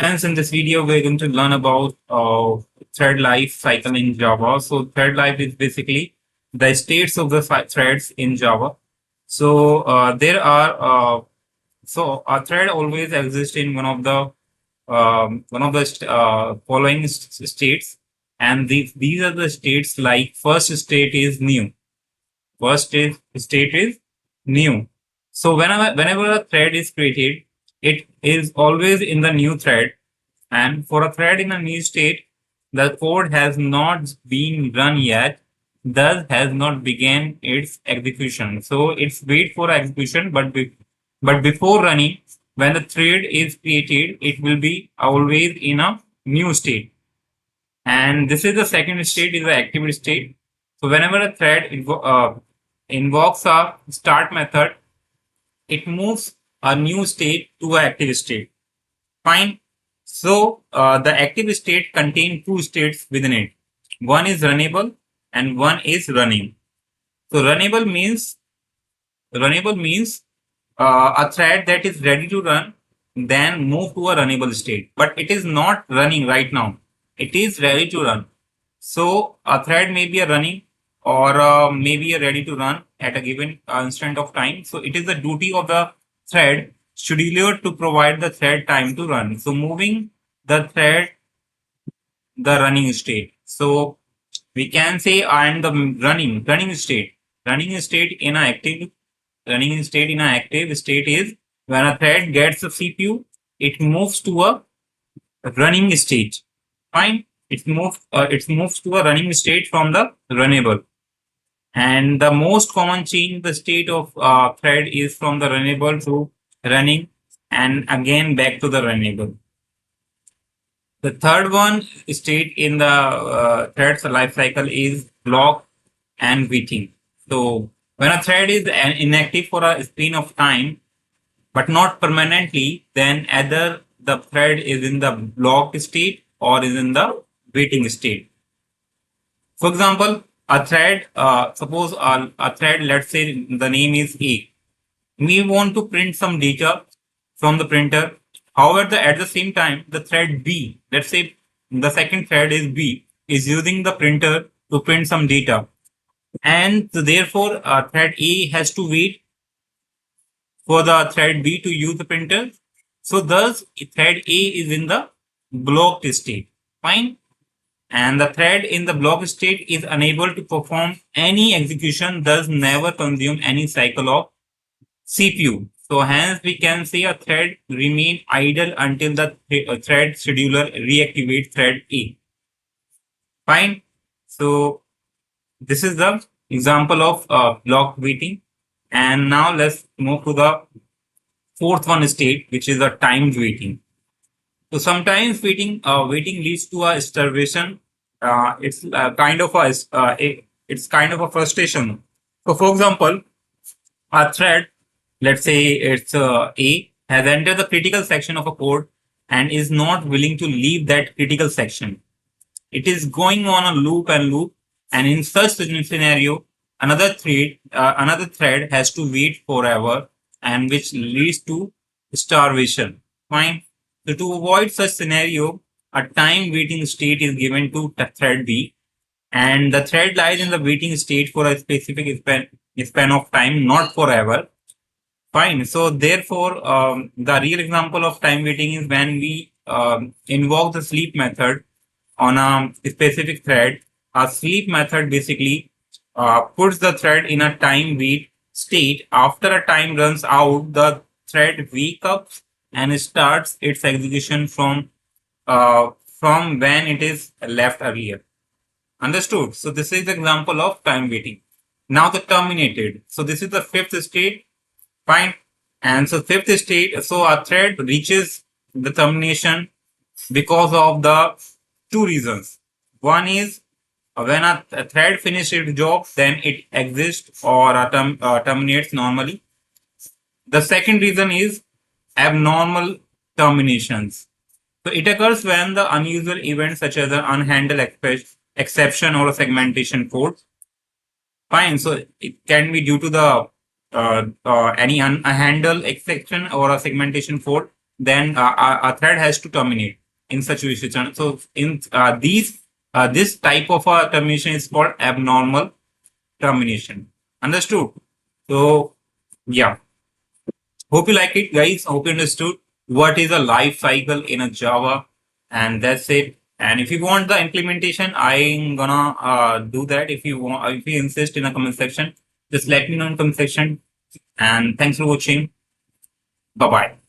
Friends, in this video, we're going to learn about thread life cycle in Java. So thread life is basically the states of the threads in Java. So there are so a thread always exists in one of the following states, and these are the states. Like first state is new. State is new. So whenever a thread is created, it is always in the new thread, and for a thread in a new state, the code has not been run yet, thus has not began its execution. So it's wait for execution, but before running, when the thread is created, it will be always in a new state. And this is the second state, is the active state. So whenever a thread invokes a start method, it moves a new state to an active state. Fine. So the active state contains two states within it. One is runnable and one is running. So runnable means a thread that is ready to run, then move to a runnable state. But it is not running right now. It is ready to run. So a thread may be a running or maybe a ready to run at a given instant of time. So it is the duty of the thread scheduler to provide the thread time to run. So moving the thread the running state. So we can say and the running state. Running state in an active state is when a thread gets a CPU, it moves to a running state. Fine. It moves to a running state from the runnable. And the most common change the state of thread is from the runnable to running and again back to the runnable. The third one state in the thread's life cycle is block and waiting. So when a thread is inactive for a span of time, but not permanently, then either the thread is in the blocked state or is in the waiting state. For example, suppose a thread, let's say the name is A. We want to print some data from the printer. However, at the same time, the thread B, let's say the second thread is B, is using the printer to print some data. And so therefore, thread A has to wait for the thread B to use the printer. So thus, thread A is in the blocked state. Fine. And the thread in the block state is unable to perform any execution, thus never consume any cycle of CPU. So hence we can say a thread remain idle until the thread scheduler reactivates thread A. Fine. So this is the example of block waiting. And now let's move to the fourth one state, which is a timed waiting. So sometimes waiting leads to a starvation. It's kind of a frustration. So for example, a thread, let's say it's A, has entered the critical section of a code and is not willing to leave that critical section. It is going on a loop, and in such scenario, another thread has to wait forever, and which leads to starvation. Fine. So to avoid such scenario, a time waiting state is given to thread B, and the thread lies in the waiting state for a specific span of time, not forever. Fine. So therefore, the real example of time waiting is when we invoke the sleep method on a specific thread. A sleep method basically puts the thread in a time wait state. After a time runs out, the thread wakes up and starts its execution from when it is left earlier. Understood? So this is the example of time waiting. Now the terminated. So this is the fifth state. Fine. And so fifth state, so a thread reaches the termination because of the two reasons. One is when a thread finishes its job, then it exists or terminates normally. The second reason is abnormal terminations. So it occurs when the unusual events such as an unhandled exception or a segmentation fault. Fine. So it can be due to the any unhandled exception or a segmentation fault. then a thread has to terminate in such a situation. So in this type of a termination is called abnormal termination. Understood? So yeah, hope you like it, guys. Hope you understood what is a life cycle in a Java, and that's it. And if you want the implementation, I'm gonna do that. If you want, if you insist in a comment section, just let me know in comment section. And thanks for watching. Bye bye.